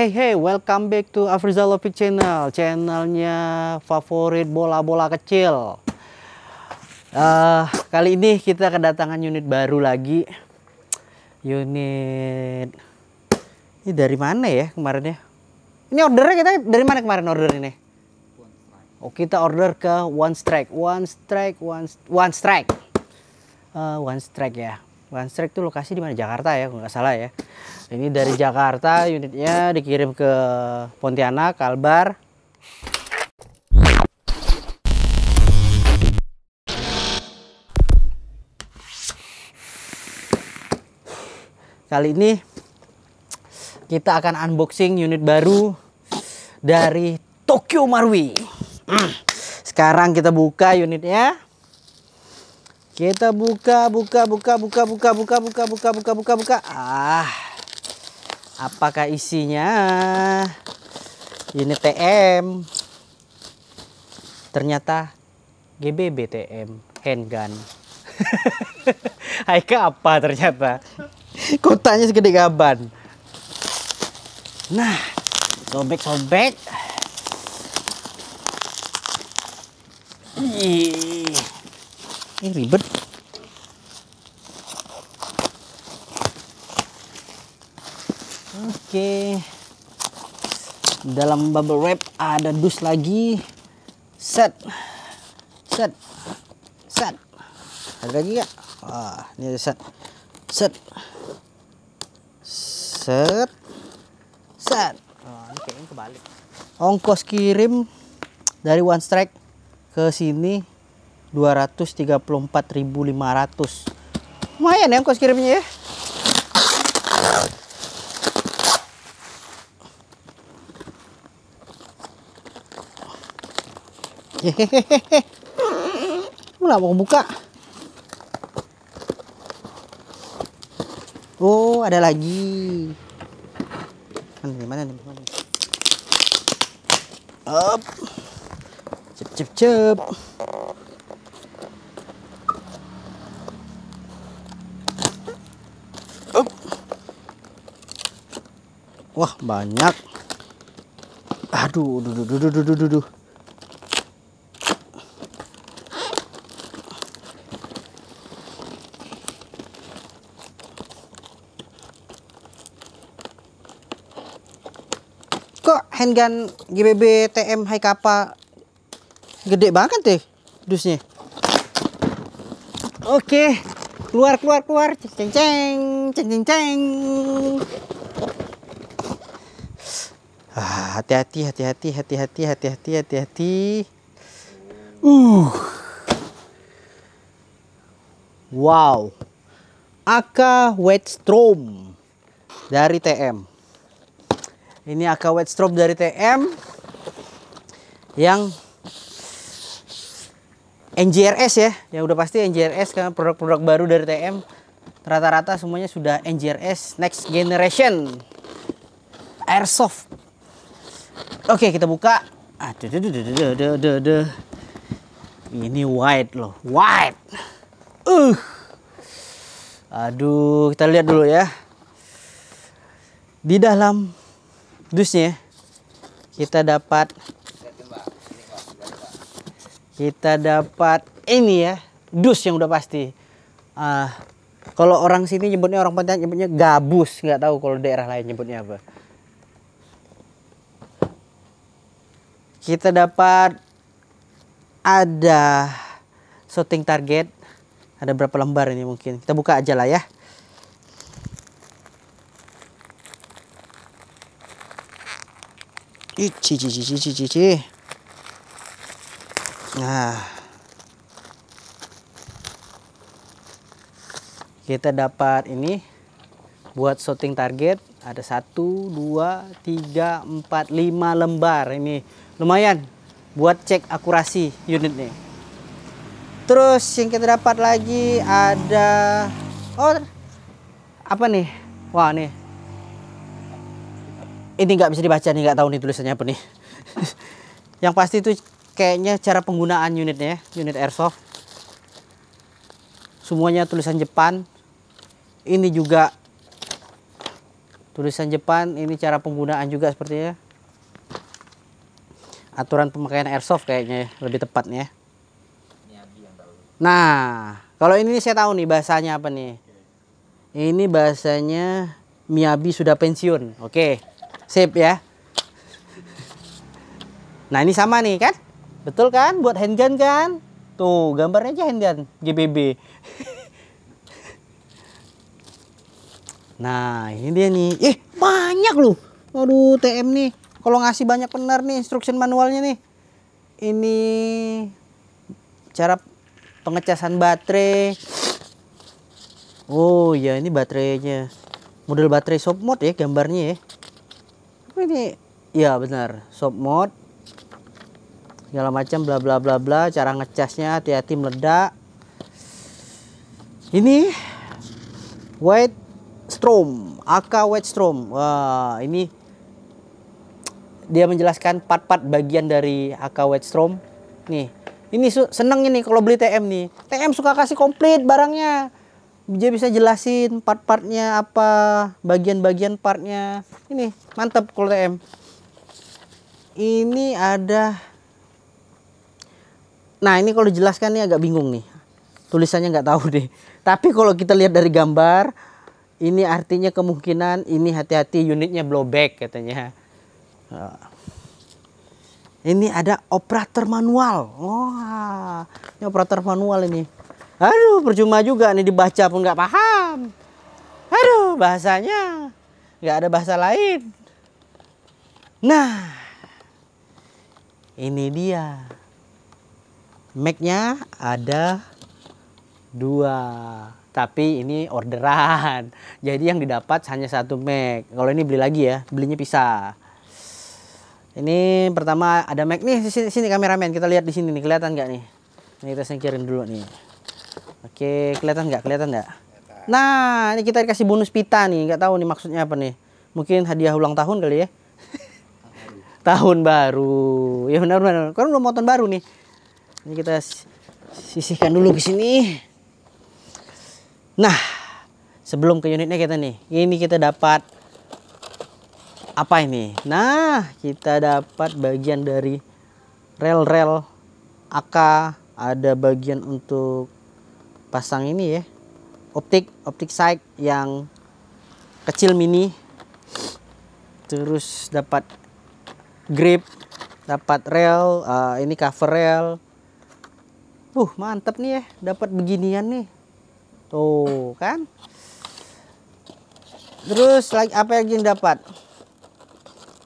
Hey, welcome back to Afrizal Opik Channel, channelnya favorit bola-bola kecil. Kali ini kita kedatangan unit baru lagi. Unit ini dari mana ya kemarin ya? Ini ordernya kita dari mana kemarin order ini? Oh, kita order ke One Strike ya. One Strike itu lokasi di mana? Jakarta ya, kalau nggak salah ya. Ini dari Jakarta, unitnya dikirim ke Pontianak, Kalbar. Kali ini kita akan unboxing unit baru dari Tokyo Marui. Sekarang kita buka unitnya. Kita buka. Apakah isinya? Ini TM. Ternyata GBB TM handgun. Haika apa ternyata? Kotanya segede gaban. Nah, sobek. Ini ribet. Oke, dalam bubble wrap ada dus lagi. Set. Ada lagi nggak? Ini ada set. Ini kayaknya kebalik. Ongkos kirim dari One Strike ke sini 234.500. Lumayan ya ongkos kirimnya ya. Hehehe, nggak mau buka. Oh, ada lagi. Mana nih? Up, cep. Up. Wah, banyak. Aduh. Kok handgun GBB TM Haikapa gede banget deh dusnya. Oke, keluar. Ceng. Hati-hati. Wow. AK Whetstrom dari TM. Ini AK Whetstrom dari TM yang NJRS ya, yang udah pasti NJRS karena produk-produk baru dari TM rata-rata semuanya sudah NJRS Next Generation Airsoft. Oke, kita buka. Ini white loh, white. Aduh, kita lihat dulu ya. Di dalam dusnya kita dapat ini ya, dus yang udah pasti. Kalau orang sini nyebutnya, orang Pontianak nyebutnya gabus, nggak tahu kalau daerah lain nyebutnya apa. Kita dapat ada shooting target, ada berapa lembar ini mungkin. Kita buka aja lah ya. Cici. Nah, Kita dapat ini buat shooting target. Ada 1, 2, 3, 4, 5 lembar. Ini lumayan buat cek akurasi unit nih. Terus yang kita dapat lagi ada, oh apa nih? Wah nih, ini nggak bisa dibaca nih, nggak tahu nih tulisannya apa nih. Yang pasti itu kayaknya cara penggunaan unitnya, unit airsoft. Semuanya tulisan Jepang. Ini juga tulisan Jepang. Ini cara penggunaan juga sepertinya. Aturan pemakaian airsoft kayaknya lebih tepatnya. Nah, kalau ini saya tahu nih bahasanya apa nih. Ini bahasanya Miyabi sudah pensiun. Oke, sip ya. Nah ini sama nih kan, betul kan, buat handgun kan. Tuh gambarnya aja handgun GBB. Nah ini dia nih, banyak loh. Waduh TM nih, kalau ngasih banyak benar nih instruction manualnya nih. Ini cara pengecasan baterai. Oh ya, ini baterainya, model baterai soft mode ya gambarnya ya. Ini ya benar, soft mode segala macam bla bla bla bla. Cara ngecasnya hati-hati meledak. Ini White Storm, AK White Storm. Wah ini dia menjelaskan part-part bagian dari AK White Storm. Nih ini seneng ini kalau beli TM nih. TM suka kasih komplit barangnya. Dia bisa jelasin part-partnya apa, bagian-bagian partnya. Ini mantap kalau TM. Ini ada, nah ini kalau dijelaskan nih agak bingung nih. Tulisannya nggak tahu deh. Tapi kalau kita lihat dari gambar, ini artinya kemungkinan ini hati-hati unitnya blowback katanya. Ini ada operator manual. Wah, ini operator manual ini. Aduh, percuma juga nih dibaca pun nggak paham. Aduh, bahasanya nggak ada bahasa lain. Nah, ini dia. Mag-nya ada 2, tapi ini orderan. Jadi yang didapat hanya 1 mag. Kalau ini beli lagi ya, belinya pisah. Ini pertama ada mag nih di sini kameramen, kita lihat di sini nih, kelihatan nggak nih? Ini kita singkirin dulu nih. Oke, kelihatan nggak? Kelihatan nggak? Nah, ini kita dikasih bonus pita nih, nggak tahu nih maksudnya apa nih? Mungkin hadiah ulang tahun kali ya? Tahun baru, ya benar-benar. Kan udah mau tahun baru nih. Ini kita sisihkan dulu ke sini. Nah, sebelum ke unitnya kita nih, ini kita dapat apa ini? Nah, kita dapat bagian dari rel-rel AK, ada bagian untuk pasang ini ya, optik sight yang kecil mini. Terus dapat grip, dapat rel, ini cover rel. Mantep nih ya, dapat beginian nih. Tuh kan. Terus lagi apa lagi yang dapat?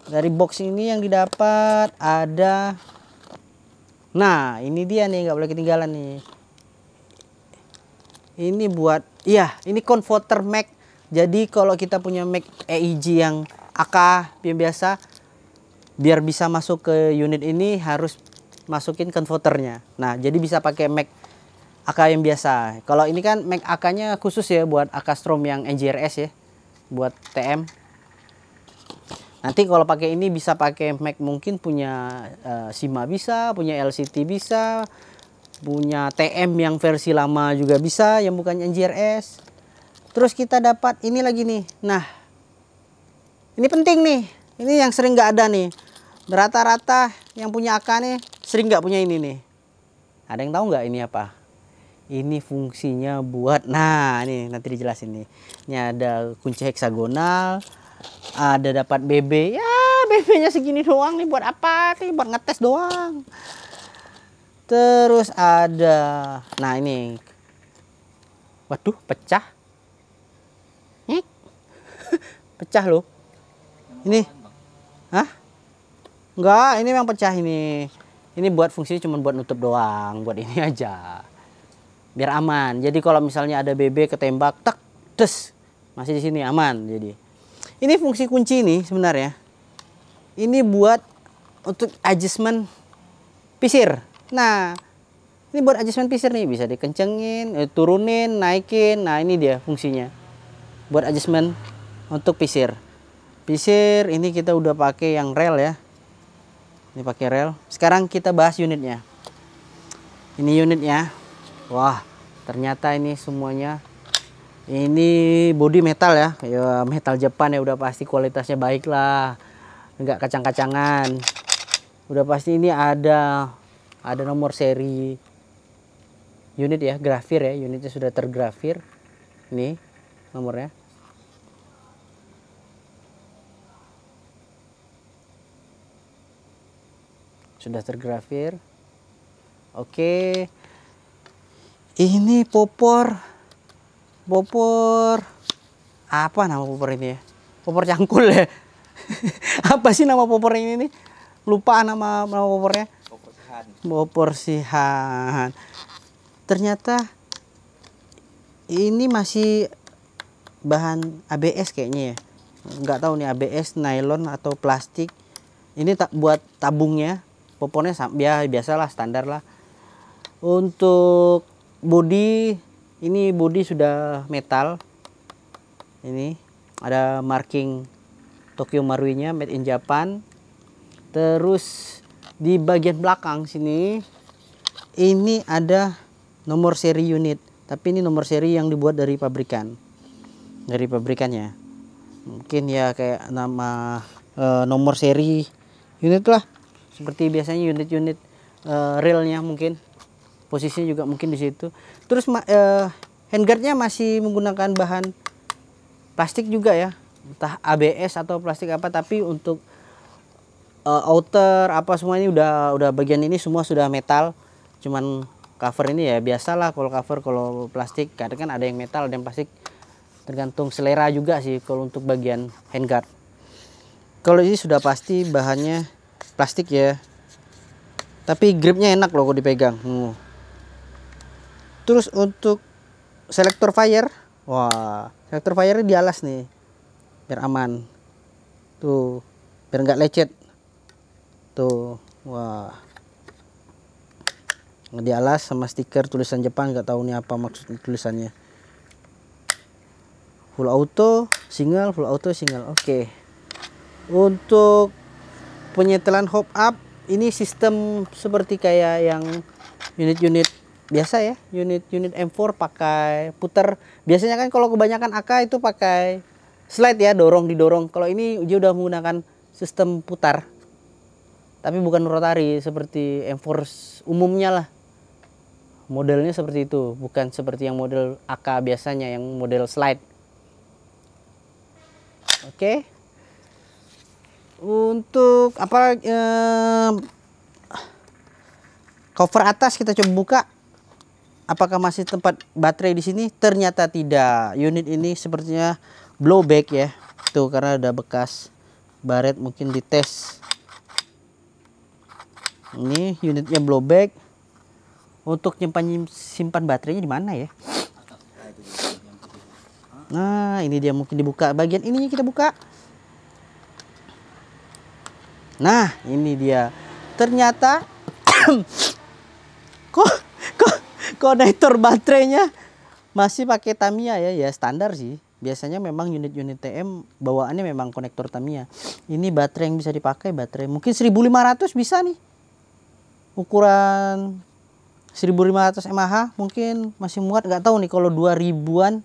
Dari box ini yang didapat ada, nah ini dia nih, nggak boleh ketinggalan nih. Ini buat, iya ini converter mag. Jadi kalau kita punya mag EIG yang AK yang biasa, biar bisa masuk ke unit ini harus masukin converternya. Nah jadi bisa pakai mag AK yang biasa. Kalau ini kan mag AK-nya khusus ya buat AK Strom yang NJRS ya, buat TM. Nanti kalau pakai ini bisa pakai mag mungkin punya Sima bisa, punya LCT bisa, punya TM yang versi lama juga bisa, yang bukan NJRS. Terus kita dapat ini lagi nih. Nah, ini penting nih. Ini yang sering nggak ada nih. Rata-rata yang punya AK nih sering nggak punya ini nih. Ada yang tahu nggak ini apa? Ini fungsinya buat, nah ini nanti dijelasin nih. Ini ada kunci heksagonal, ada dapat BB. Ya BB-nya segini doang nih, buat apa nih? Buat ngetes doang. Terus ada, nah ini, waduh pecah, pecah loh. Ini, hah? Enggak, ini memang pecah ini. Ini buat fungsinya cuma buat nutup doang, buat ini aja. biar aman. Jadi kalau misalnya ada BB ketembak, tak, des, masih di sini aman. Jadi ini fungsi kunci nih sebenarnya. Ini buat untuk adjustment pisir. Nah, ini buat adjustment pisir nih, bisa dikencengin, turunin, naikin. Nah, ini dia fungsinya. Buat adjustment untuk pisir. Pisir ini kita udah pakai yang rel ya. Ini pakai rel. Sekarang kita bahas unitnya. Ini unitnya. Wah, ternyata ini semuanya ini body metal ya. Ya metal Jepang ya, udah pasti kualitasnya baik lah. Enggak kacang-kacangan. Udah pasti ini ada nomor seri unit ya, grafir ya, unitnya sudah tergrafir. Ini nomornya. Sudah tergrafir. Oke. Ini popor apa nama popor ini ya? Popor cangkul ya. Apa sih nama popor ini nih? Lupa nama popornya. Popor sihan. Ternyata ini masih bahan ABS kayaknya ya. Nggak tahu nih ABS, nylon atau plastik. Ini tak buat tabungnya. Popornya biasalah, standar lah. Untuk bodi, ini bodi sudah metal. Ini ada marking Tokyo Marui-nya, made in Japan. Terus di bagian belakang sini ini ada nomor seri unit, tapi ini nomor seri yang dibuat dari pabrikan, dari pabrikannya. Mungkin ya kayak nama nomor seri unit lah, seperti biasanya unit-unit realnya mungkin. Posisinya juga mungkin di situ. Terus handguardnya masih menggunakan bahan plastik juga ya, entah ABS atau plastik apa, tapi untuk outer apa semuanya udah bagian ini semua sudah metal. Cuman cover ini ya biasalah, kalau cover kalau plastik kadang kan ada yang metal ada yang plastik, tergantung selera juga sih kalau untuk bagian handguard. Kalau ini sudah pasti bahannya plastik ya, tapi gripnya enak loh kalau dipegang. Terus untuk selektor fire, wah selektor fire di alas nih biar aman tuh, biar nggak lecet tuh. Wah, di alas sama stiker tulisan Jepang, nggak tahu nih apa maksud tulisannya. Full auto single, full auto single. Oke. Untuk penyetelan hop up ini sistem seperti kayak yang unit-unit biasa ya, unit-unit M4 pakai puter. Biasanya kan kalau kebanyakan AK itu pakai slide ya, dorong didorong. Kalau ini dia udah menggunakan sistem putar, tapi bukan rotari seperti M4 umumnya lah. Modelnya seperti itu, bukan seperti yang model AK biasanya yang model slide. Oke. Untuk apa cover atas kita coba buka. Apakah masih tempat baterai di sini? Ternyata tidak. Unit ini sepertinya blowback ya. Tuh karena ada bekas baret mungkin dites. Ini unitnya blowback. Untuk simpan baterainya di mana ya? Nah, ini dia mungkin dibuka. Bagian ininya kita buka. Nah, ini dia. Ternyata kok konektor baterainya masih pakai Tamiya ya. Ya standar sih. Biasanya memang unit-unit TM bawaannya memang konektor Tamiya. Ini baterai yang bisa dipakai, baterai mungkin 1500 bisa nih. Ukuran 1500 mAh mungkin masih muat, nggak tahu nih kalau 2000-an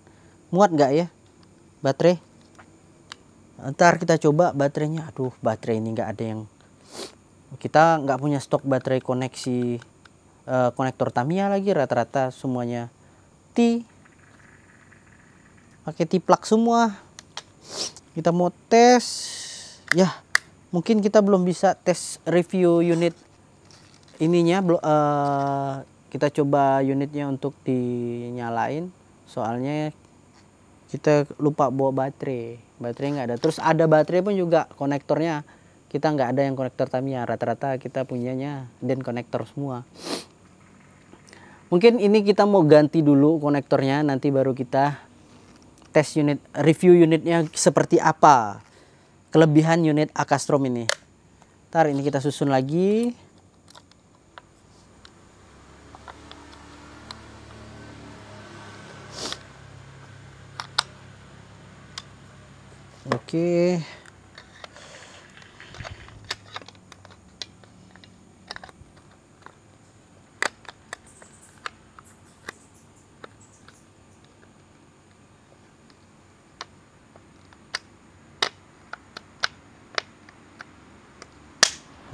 muat nggak ya baterai. Ntar kita coba baterainya. Aduh, baterai ini nggak ada yang, kita nggak punya stok baterai koneksi konektor Tamiya lagi, rata-rata semuanya pakai T-plug semua. Kita mau tes ya, mungkin kita belum bisa tes review unit ininya. Kita coba unitnya untuk dinyalain, soalnya kita lupa bawa baterai nggak ada. Terus ada baterai pun juga konektornya kita nggak ada yang konektor Tamiya, rata-rata kita punyanya den konektor semua. Mungkin ini kita mau ganti dulu konektornya, nanti baru kita tes unit, review unitnya seperti apa. Kelebihan unit Akastrom ini. Ntar ini kita susun lagi. Oke.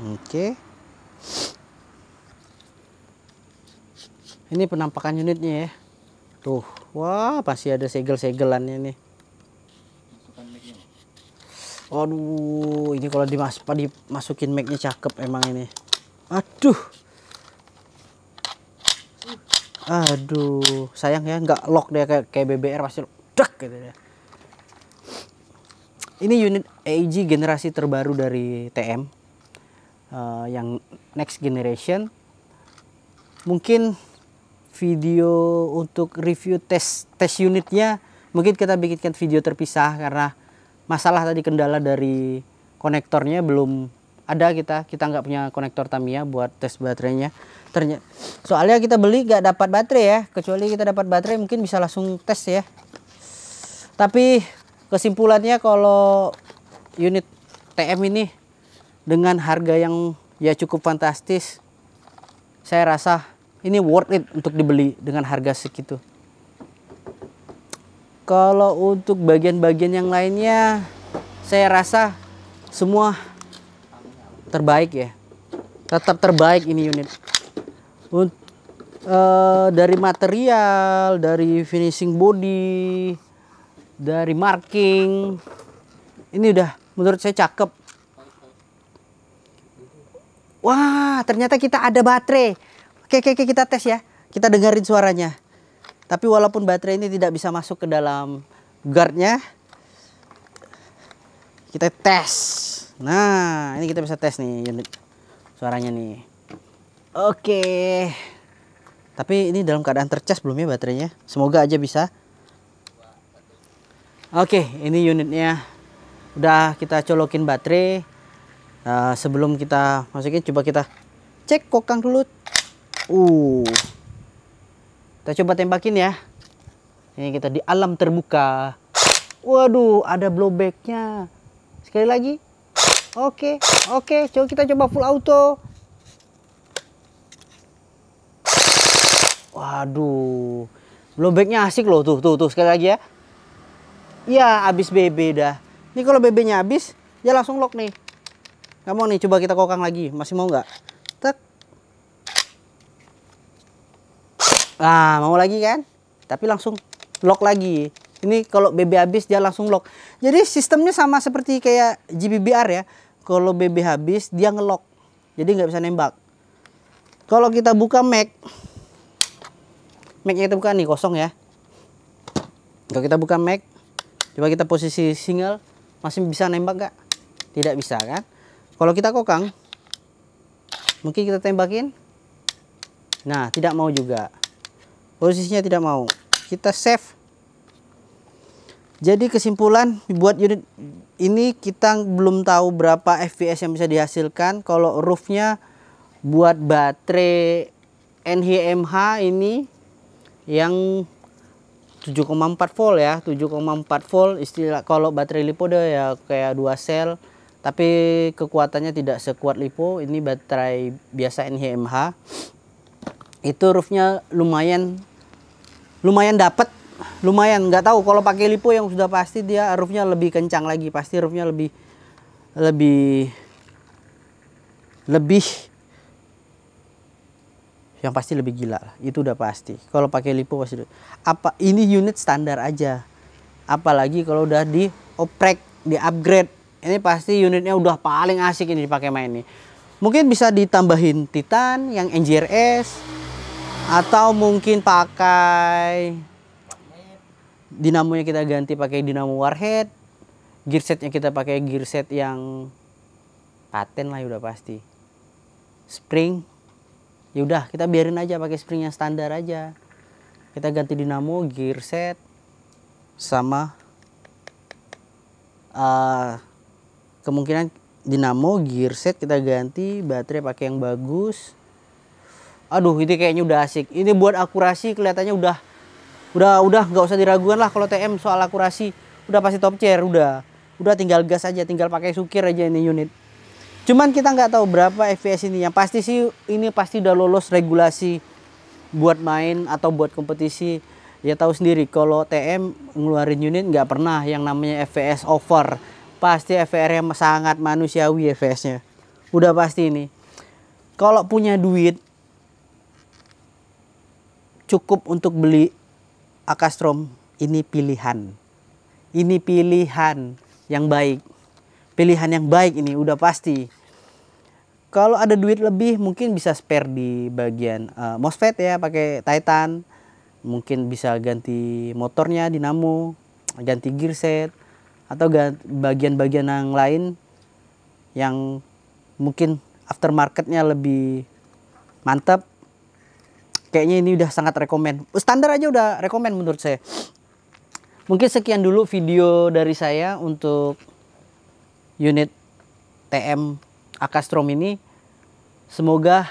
Oke. Ini penampakan unitnya ya. Tuh, wah masih ada segel-segelannya nih. Aduh, ini kalau dimasukin mic-nya cakep emang ini. Aduh. Aduh, sayang ya nggak lock dia kayak BBR pasti dek gitu ya. Ini unit AEG generasi terbaru dari TM. Yang next generation. Mungkin video untuk review tes unitnya mungkin kita bikinkan video terpisah karena masalah tadi kendala dari konektornya belum ada, kita nggak punya konektor Tamiya buat tes baterainya. Ternyata soalnya kita beli nggak dapat baterai ya, kecuali kita dapat baterai mungkin bisa langsung tes ya. Tapi kesimpulannya kalau unit TM ini dengan harga yang ya cukup fantastis, saya rasa ini worth it untuk dibeli dengan harga segitu. Kalau untuk bagian-bagian yang lainnya, saya rasa semua terbaik ya. Tetap terbaik ini unit. Dari material, dari finishing body, dari marking, ini udah menurut saya cakep. Wah, ternyata kita ada baterai. Oke, kita tes ya. Kita dengerin suaranya. Tapi walaupun baterai ini tidak bisa masuk ke dalam guardnya, kita tes. Nah, ini kita bisa tes nih unit suaranya nih. Oke. Tapi ini dalam keadaan tercas belum ya baterainya? Semoga aja bisa. Oke, ini unitnya udah kita colokin baterai. Sebelum kita masukin, coba kita cek kokang dulu. Kita coba tembakin ya. Ini kita di alam terbuka. Waduh, ada blowbacknya. Sekali lagi. Oke. Coba kita coba full auto. Waduh, blowbacknya asik loh. Tuh sekali lagi ya. Ya, habis BB dah. Ini kalau BB-nya habis, ya langsung lock nih. Nggak mau nih, coba kita kokang lagi. Masih mau nggak? Tek. Nah, mau lagi kan? Tapi langsung lock lagi. Ini kalau BB habis dia langsung lock. Jadi sistemnya sama seperti kayak GBBR ya. Kalau BB habis dia ngelock. Jadi nggak bisa nembak. Kalau kita buka Mac-nya kita buka nih kosong ya. Kalau kita buka Mac, coba kita posisi single, masih bisa nembak nggak? Tidak bisa kan? Kalau kita kokang, mungkin kita tembakin. Nah, tidak mau juga. Posisinya tidak mau. Kita save. Jadi kesimpulan buat unit ini kita belum tahu berapa FPS yang bisa dihasilkan. Kalau roofnya buat baterai NHMH ini yang 7,4 volt ya, 7,4 volt. Istilah kalau baterai lipo ya kayak 2 sel, tapi kekuatannya tidak sekuat lipo. Ini baterai biasa NHMH. Itu roofnya lumayan dapat, lumayan. Nggak tahu kalau pakai lipo yang sudah pasti dia roofnya lebih kencang lagi, pasti roofnya lebih yang pasti lebih gila lah. Itu udah pasti. Kalau pakai lipo pasti. Apa ini unit standar aja, apalagi kalau udah di oprek, di upgrade, ini pasti unitnya udah paling asik ini dipakai main nih. Mungkin bisa ditambahin Titan yang NJRS, atau mungkin pakai dinamonya kita ganti pakai dinamo Warhead. Gearsetnya kita pakai gearset yang paten lah udah pasti. Spring. Ya udah, kita biarin aja pakai spring yang standar aja. Kita ganti dinamo, gear set, sama kemungkinan dinamo, gear set kita ganti, baterai pakai yang bagus. Aduh, ini kayaknya udah asik. Ini buat akurasi kelihatannya udah nggak usah diragukan lah kalau TM soal akurasi. Udah pasti top tier, udah tinggal gas aja, tinggal pakai sukir aja ini unit. Cuman kita nggak tahu berapa FPS ini. Yang pasti sih ini pasti udah lolos regulasi buat main atau buat kompetisi. Ya tahu sendiri kalau TM ngeluarin unit nggak pernah yang namanya FPS over. Pasti FVR-nya sangat manusiawi FPS-nya. Udah pasti ini. Kalau punya duit cukup untuk beli Akastrom, ini pilihan. Ini pilihan yang baik. Pilihan yang baik ini udah pasti. Kalau ada duit lebih mungkin bisa spare di bagian MOSFET ya, pakai Titan. Mungkin bisa ganti motornya, dinamo, ganti gear set, atau bagian-bagian yang lain yang mungkin aftermarketnya lebih mantap. Kayaknya ini udah sangat rekomend. Standar aja udah rekomend menurut saya. Mungkin sekian dulu video dari saya untuk unit TM Akastrom ini. Semoga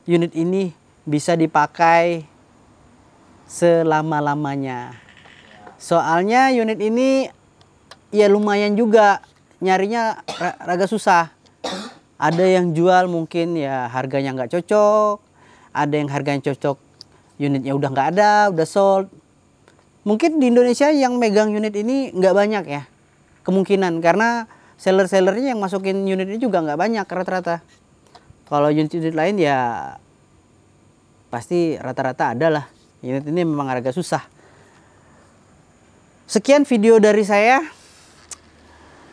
unit ini bisa dipakai selama-lamanya. Soalnya unit ini ya lumayan juga nyarinya agak susah. Ada yang jual mungkin ya harganya nggak cocok. Ada yang harganya cocok, unitnya udah nggak ada, udah sold. Mungkin di Indonesia yang megang unit ini nggak banyak ya, kemungkinan karena seller-sellernya yang masukin unit ini juga nggak banyak rata-rata. Kalau unit-unit lain ya pasti rata-rata ada lah. Unit ini memang agak susah. Sekian video dari saya.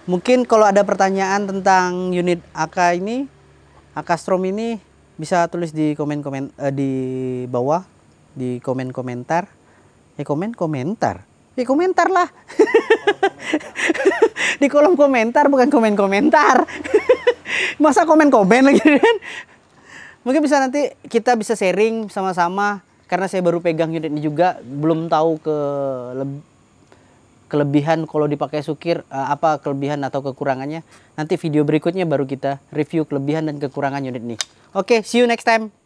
Mungkin kalau ada pertanyaan tentang unit AK ini, Akastrom ini, bisa tulis di di bawah, di komentar. Komentar lah. Di kolom komentar, bukan komentar. Masa komen lagi kan? Mungkin bisa nanti kita bisa sharing sama-sama, karena saya baru pegang unit ini juga, belum tahu kelebihan kalau dipakai sukir, apa kelebihan atau kekurangannya. Nanti video berikutnya baru kita review kelebihan dan kekurangan unit ini. Oke, see you next time.